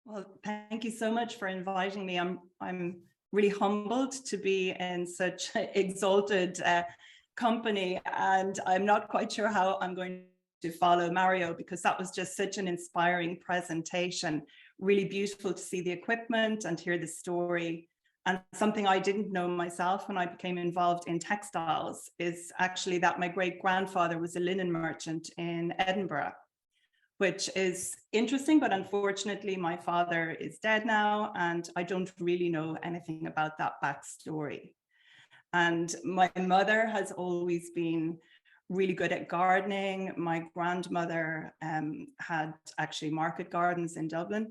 Well, thank you so much for inviting me. I'm really humbled to be in such exalted company, and I'm not quite sure how I'm going to follow Mario, because that was just such an inspiring presentation. Really beautiful to see the equipment and hear the story. And something I didn't know myself when I became involved in textiles is actually that my great grandfather was a linen merchant in Edinburgh, which is interesting, but unfortunately my father is dead now and I don't really know anything about that backstory. And my mother has always been really good at gardening. My grandmother had actually market gardens in Dublin,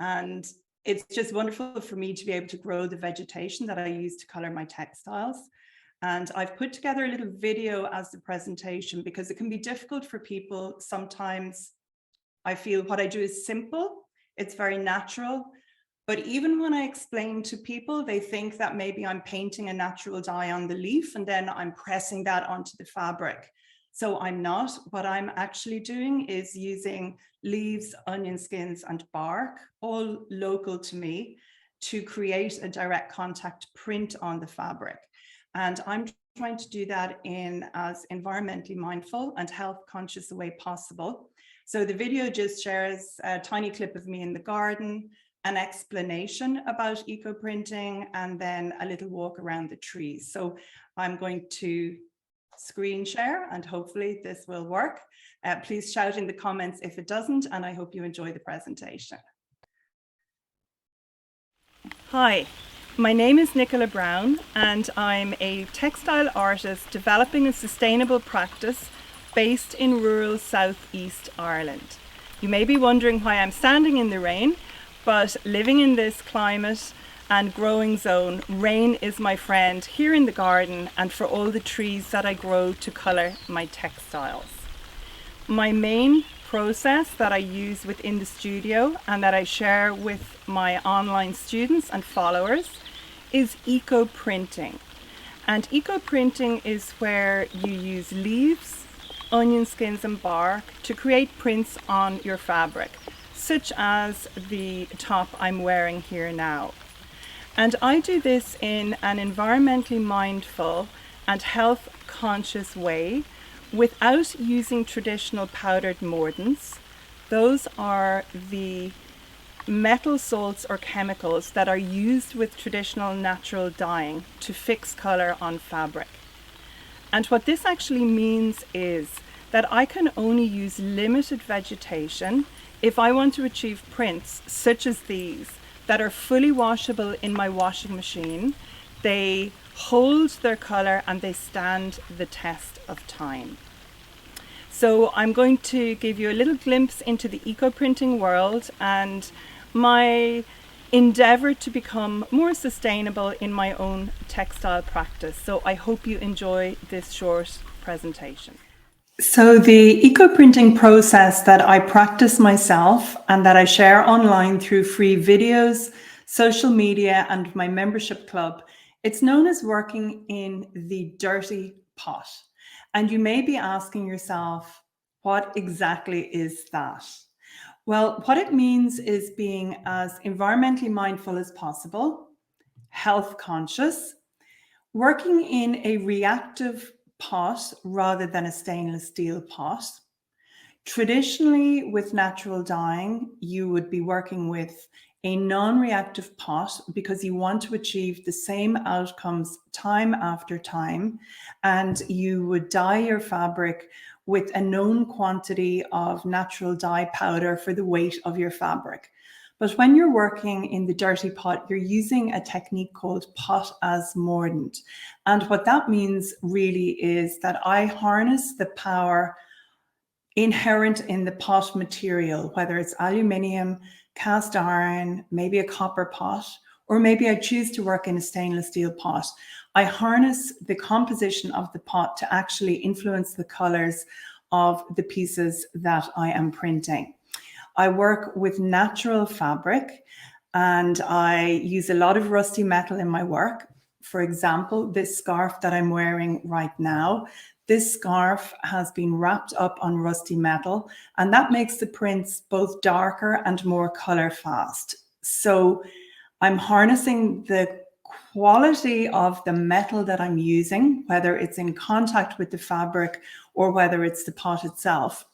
and it's just wonderful for me to be able to grow the vegetation that I use to color my textiles. And I've put together a little video as the presentation because it can be difficult for people sometimes. I feel what I do is simple, it's very natural, but even when I explain to people, they think that maybe I'm painting a natural dye on the leaf and then I'm pressing that onto the fabric. So I'm not. What I'm actually doing is using leaves, onion skins, and bark, all local to me, to create a direct contact print on the fabric. And I'm trying to do that in as environmentally mindful and health conscious a way possible. So the video just shares a tiny clip of me in the garden, an explanation about eco-printing, and then a little walk around the trees. So I'm going to screen share and hopefully this will work. Please shout in the comments if it doesn't, and I hope you enjoy the presentation. Hi, my name is Nicola Brown and I'm a textile artist developing a sustainable practice based in rural southeast Ireland. You may be wondering why I'm standing in the rain, but living in this climate and growing zone, rain is my friend here in the garden and for all the trees that I grow to colour my textiles. My main process that I use within the studio and that I share with my online students and followers is eco-printing. And eco-printing is where you use leaves, onion skins and bark to create prints on your fabric, such as the top I'm wearing here now. And I do this in an environmentally mindful and health conscious way without using traditional powdered mordants. Those are the metal salts or chemicals that are used with traditional natural dyeing to fix colour on fabric. And what this actually means is that I can only use limited vegetation if I want to achieve prints such as these that are fully washable in my washing machine. They hold their colour and they stand the test of time. So I'm going to give you a little glimpse into the eco-printing world and my endeavour to become more sustainable in my own textile practice. So I hope you enjoy this short presentation. So the eco-printing process that I practice myself and that I share online through free videos, social media, and my membership club, it's known as working in the dirty pot. And you may be asking yourself, what exactly is that? Well, what it means is being as environmentally mindful as possible, health conscious, working in a reactive pot rather than a stainless steel pot. Traditionally, with natural dyeing, you would be working with a non-reactive pot because you want to achieve the same outcomes time after time, and you would dye your fabric with a known quantity of natural dye powder for the weight of your fabric. But when you're working in the dirty pot, you're using a technique called pot as mordant. And what that means really is that I harness the power inherent in the pot material, whether it's aluminium, cast iron, maybe a copper pot, or maybe I choose to work in a stainless steel pot. I harness the composition of the pot to actually influence the colors of the pieces that I am printing. I work with natural fabric and I use a lot of rusty metal in my work. For example, this scarf that I'm wearing right now, this scarf has been wrapped up on rusty metal, and that makes the prints both darker and more color fast. So I'm harnessing the quality of the metal that I'm using, whether it's in contact with the fabric or whether it's the pot itself,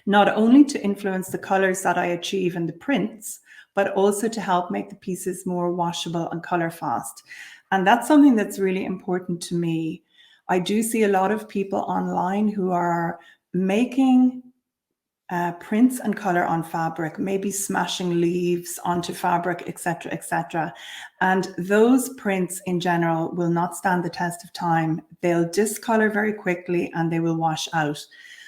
not only to influence the colors that I achieve in the prints, but also to help make the pieces more washable and color fast. And that's something that's really important to me. I do see a lot of people online who are making prints and color on fabric, maybe smashing leaves onto fabric, etc., etc. And those prints in general will not stand the test of time. They'll discolor very quickly and they will wash out.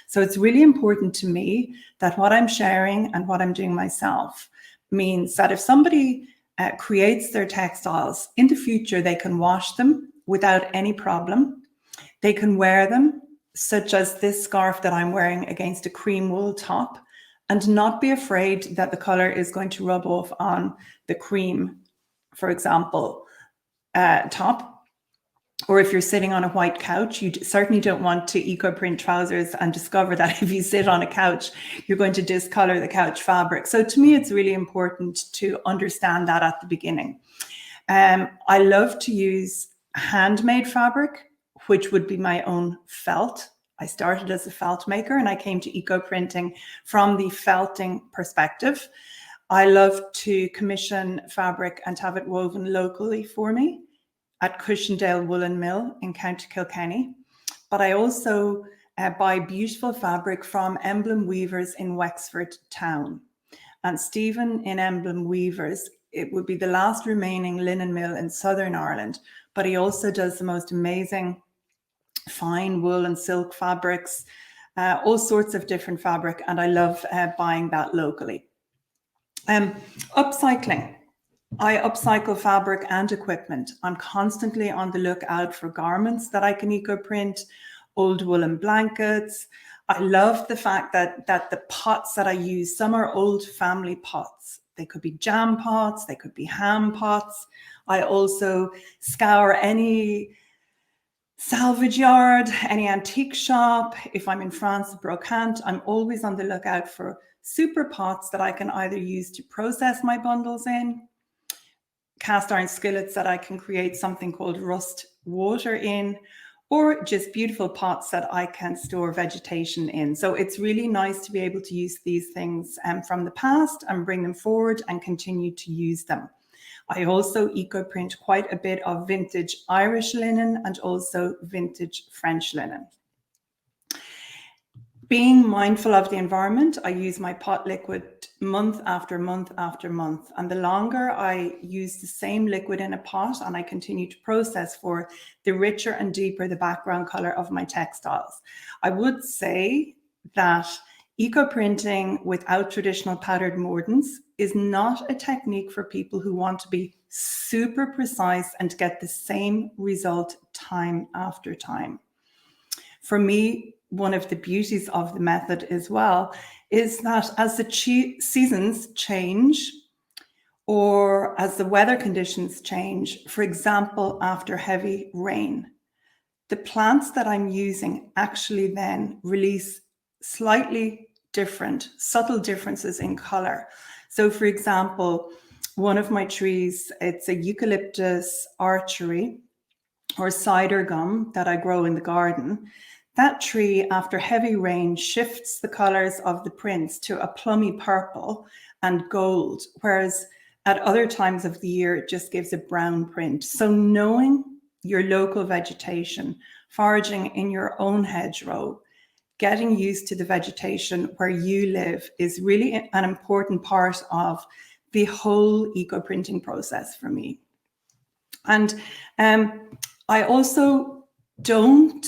So it's really important to me that what I'm sharing and what I'm doing myself means that if somebody creates their textiles, in the future they can wash them without any problem. They can wear them, such as this scarf that I'm wearing, against a cream wool top, and not be afraid that the color is going to rub off on the cream, for example, top. Or if you're sitting on a white couch, you certainly don't want to eco-print trousers and discover that if you sit on a couch, you're going to discolor the couch fabric. So to me, it's really important to understand that at the beginning. I love to use handmade fabric, which would be my own felt. I started as a felt maker and I came to eco-printing from the felting perspective. I love to commission fabric and have it woven locally for me at Cushendale Woolen Mill in County Kilkenny. But I also buy beautiful fabric from Emblem Weavers in Wexford town. And Stephen in Emblem Weavers, it would be the last remaining linen mill in Southern Ireland, but he also does the most amazing fine wool and silk fabrics, all sorts of different fabric, and I love buying that locally. Upcycling. I upcycle fabric and equipment. I'm constantly on the lookout for garments that I can eco-print, old woolen blankets. I love the fact that the pots that I use, some are old family pots. They could be jam pots, they could be ham pots. I also scour any salvage yard, any antique shop. If I'm in France, brocante, I'm always on the lookout for super pots that I can either use to process my bundles in, cast iron skillets that I can create something called rust water in, or just beautiful pots that I can store vegetation in. So it's really nice to be able to use these things from the past and bring them forward and continue to use them. I also eco-print quite a bit of vintage Irish linen and also vintage French linen. Being mindful of the environment, I use my pot liquid month after month after month. And the longer I use the same liquid in a pot and I continue to process for, the richer and deeper the background color of my textiles. I would say that eco-printing without traditional powdered mordants is not a technique for people who want to be super precise and get the same result time after time. For me, one of the beauties of the method as well is that as the seasons change or as the weather conditions change, for example, after heavy rain, the plants that I'm using actually then release slightly different, subtle differences in color. So for example, one of my trees, it's a eucalyptus archery or cider gum that I grow in the garden. That tree, after heavy rain, shifts the colors of the prints to a plummy purple and gold, whereas at other times of the year, it just gives a brown print. So knowing your local vegetation, foraging in your own hedgerow, getting used to the vegetation where you live is really an important part of the whole eco-printing process for me. And I also don't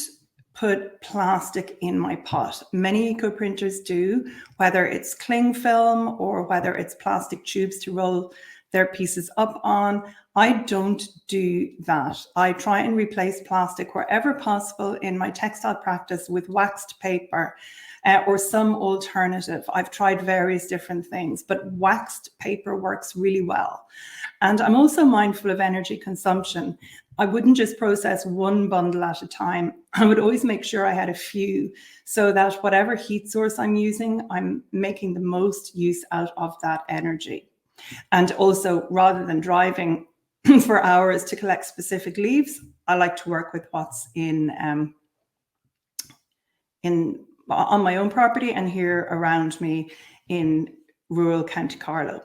put plastic in my pot. Many eco-printers do, whether it's cling film or whether it's plastic tubes to roll their pieces up on. I don't do that. I try and replace plastic wherever possible in my textile practice with waxed paper or some alternative. I've tried various different things, but waxed paper works really well. And I'm also mindful of energy consumption. I wouldn't just process one bundle at a time. I would always make sure I had a few so that whatever heat source I'm using, I'm making the most use out of that energy. And also, rather than driving for hours to collect specific leaves, I like to work with what's on my own property and here around me in rural County Carlow.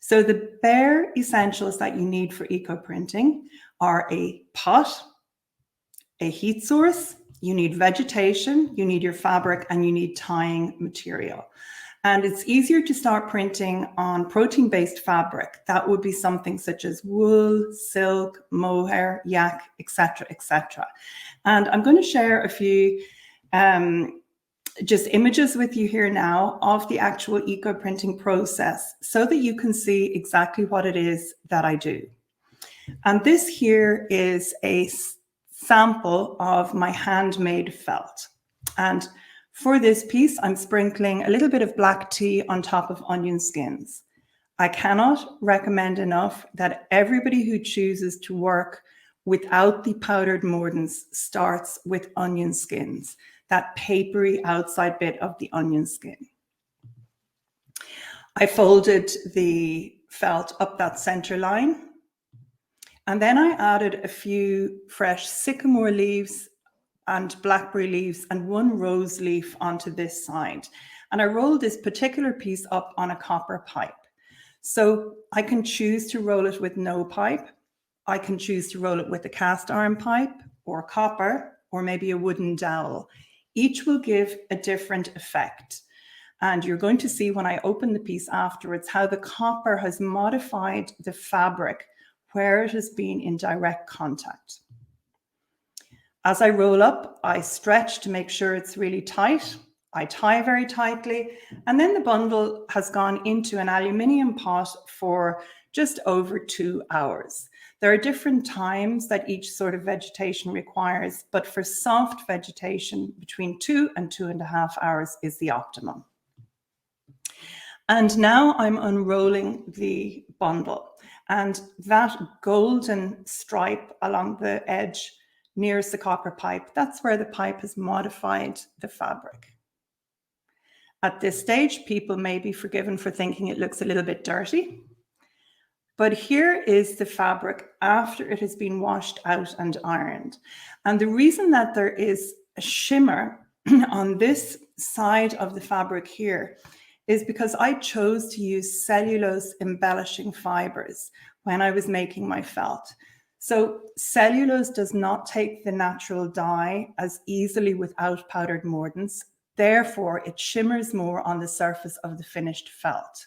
So the bare essentials that you need for eco-printing are a pot, a heat source, you need vegetation, you need your fabric, and you need tying material. And it's easier to start printing on protein-based fabric. That would be something such as wool, silk, mohair, yak, etc., etc. And I'm going to share a few just images with you here now of the actual eco-printing process so that you can see exactly what it is that I do. And this here is a sample of my handmade felt. And for this piece, I'm sprinkling a little bit of black tea on top of onion skins. I cannot recommend enough that everybody who chooses to work without the powdered mordants starts with onion skins, that papery outside bit of the onion skin. I folded the felt up that center line, and then I added a few fresh sycamore leaves and blackberry leaves and one rose leaf onto this side. And I rolled this particular piece up on a copper pipe. So I can choose to roll it with no pipe. I can choose to roll it with a cast iron pipe or copper or maybe a wooden dowel. Each will give a different effect. And you're going to see when I open the piece afterwards how the copper has modified the fabric where it has been in direct contact. As I roll up, I stretch to make sure it's really tight. I tie very tightly, and then the bundle has gone into an aluminium pot for just over 2 hours. There are different times that each sort of vegetation requires, but for soft vegetation, between 2 and 2.5 hours is the optimum. And now I'm unrolling the bundle, and that golden stripe along the edge nearest the copper pipe, that's where the pipe has modified the fabric. At this stage, people may be forgiven for thinking it looks a little bit dirty, but here is the fabric after it has been washed out and ironed. And the reason that there is a shimmer on this side of the fabric here is because I chose to use cellulose embellishing fibers when I was making my felt. So cellulose does not take the natural dye as easily without powdered mordants. Therefore, it shimmers more on the surface of the finished felt.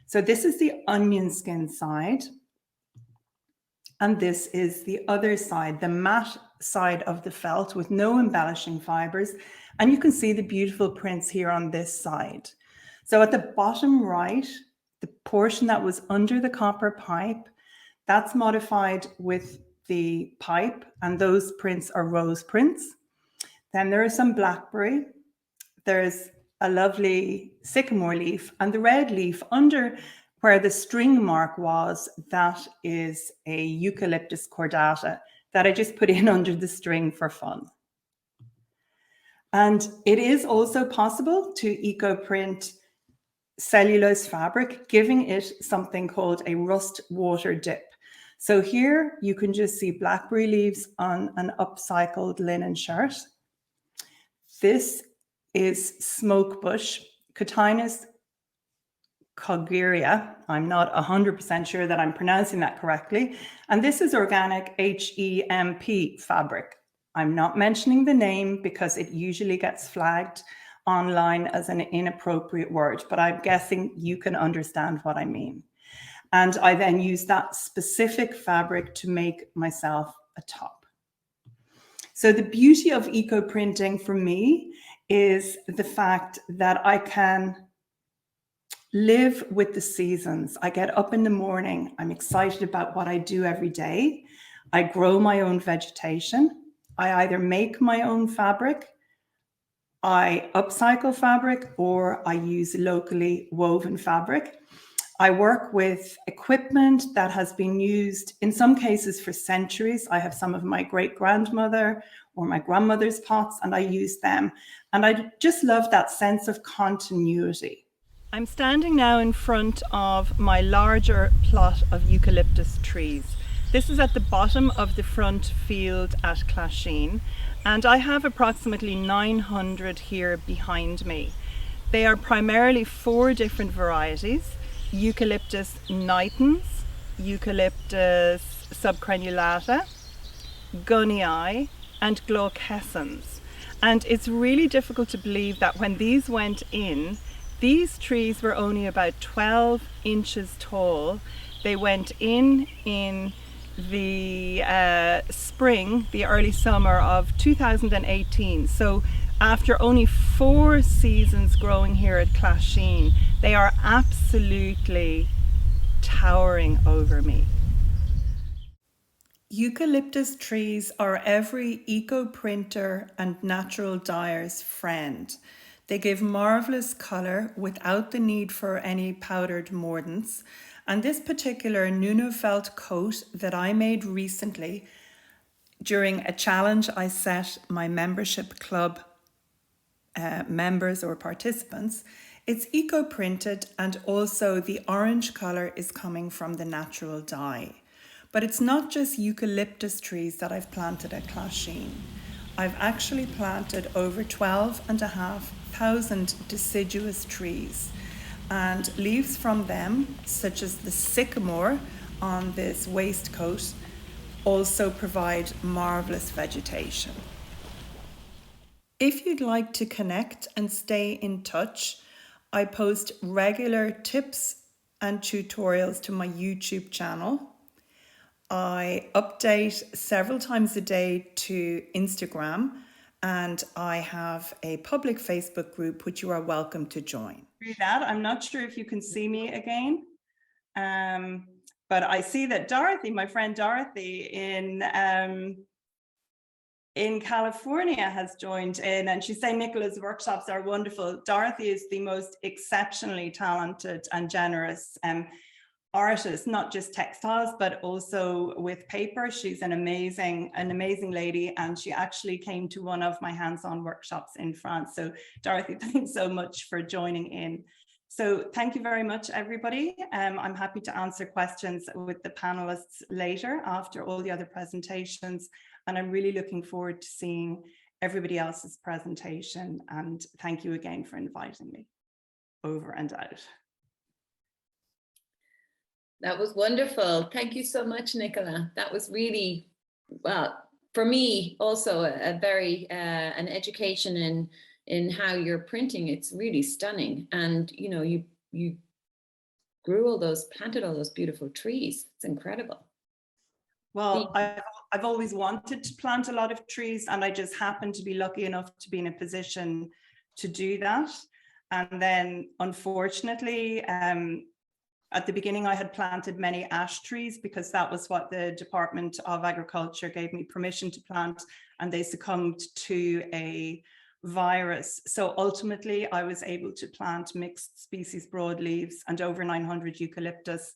So this is the onion skin side. And this is the other side, the matte side of the felt with no embellishing fibers. And you can see the beautiful prints here on this side. So at the bottom right, the portion that was under the copper pipe, that's modified with the pipe, and those prints are rose prints. Then there is some blackberry. There's a lovely sycamore leaf, and the red leaf under where the string mark was, that is a eucalyptus cordata that I just put in under the string for fun. And it is also possible to eco-print cellulose fabric, giving it something called a rust water dip. So here you can just see blackberry leaves on an upcycled linen shirt. This is smoke bush, Cotinus cogeria. I'm not 100% sure that I'm pronouncing that correctly. And this is organic HEMP fabric. I'm not mentioning the name because it usually gets flagged online as an inappropriate word, but I'm guessing you can understand what I mean. And I then use that specific fabric to make myself a top. So the beauty of eco-printing for me is the fact that I can live with the seasons. I get up in the morning, I'm excited about what I do every day. I grow my own vegetation. I either make my own fabric, I upcycle fabric, or I use locally woven fabric. I work with equipment that has been used in some cases for centuries. I have some of my great-grandmother or my grandmother's pots, and I use them. And I just love that sense of continuity. I'm standing now in front of my larger plot of eucalyptus trees. This is at the bottom of the front field at Clasheen, and I have approximately 900 here behind me. They are primarily 4 different varieties: Eucalyptus nitens, Eucalyptus subcrenulata, Gunnii, and Glaucescens. And it's really difficult to believe that when these went in, these trees were only about 12 inches tall. They went in the spring, the early summer of 2018. So after only 4 seasons growing here at Clasheen, they are absolutely towering over me. Eucalyptus trees are every eco-printer and natural dyer's friend. They give marvellous colour without the need for any powdered mordants. And this particular Nuno felt coat that I made recently during a challenge I set my membership club members or participants, it's eco-printed, and also the orange colour is coming from the natural dye. But it's not just eucalyptus trees that I've planted at Clasheen. I've actually planted over 12,500 deciduous trees, and leaves from them, such as the sycamore on this waistcoat, also provide marvellous vegetation. If you'd like to connect and stay in touch, I post regular tips and tutorials to my YouTube channel. I update several times a day to Instagram, and I have a public Facebook group which you are welcome to join. That I'm not sure if you can see me again, but I see that Dorothy, my friend Dorothy in California, has joined in, and she's saying Nicola's workshops are wonderful. Dorothy is the most exceptionally talented and generous artist, not just textiles, but also with paper. She's an amazing lady, and she actually came to one of my hands-on workshops in France. So Dorothy, thanks so much for joining in. So thank you very much, everybody. I'm happy to answer questions with the panelists later after all the other presentations. And I'm really looking forward to seeing everybody else's presentation. And thank you again for inviting me. Over and out. That was wonderful. Thank you so much, Nicola. That was really, well, for me also a very an education in how you're printing. It's really stunning. And you know, you grew planted all those beautiful trees. It's incredible. Well, I've always wanted to plant a lot of trees, and I just happened to be lucky enough to be in a position to do that. And then unfortunately, at the beginning, I had planted many ash trees because that was what the Department of Agriculture gave me permission to plant, and they succumbed to a virus. So ultimately, I was able to plant mixed species broadleaves and over 900 eucalyptus,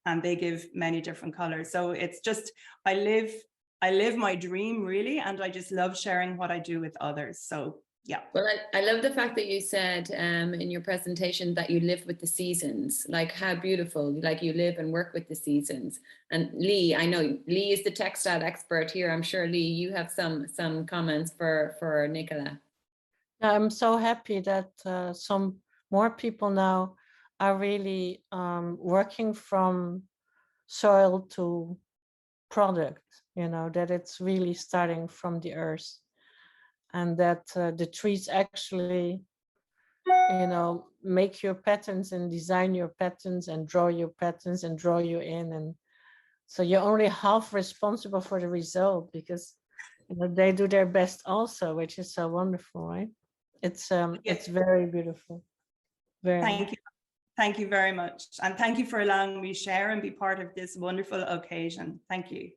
and they give many different colors. So it's just, I live my dream really, and I just love sharing what I do with others. So yeah. Well, I love the fact that you said in your presentation that you live with the seasons. Like, how beautiful, like you live and work with the seasons. And Lee, I know Lee is the textile expert here. I'm sure, Lee, you have some comments for Nicola. I'm so happy that some more people now are really working from soil to product, you know, that it's really starting from the earth. And that the trees actually, you know, make your patterns and design your patterns and draw your patterns and draw you in. And so you're only half responsible for the result, because you know, they do their best also, which is so wonderful, right? It's very beautiful. Thank you. Thank you very much. And thank you for allowing me to share and be part of this wonderful occasion. Thank you.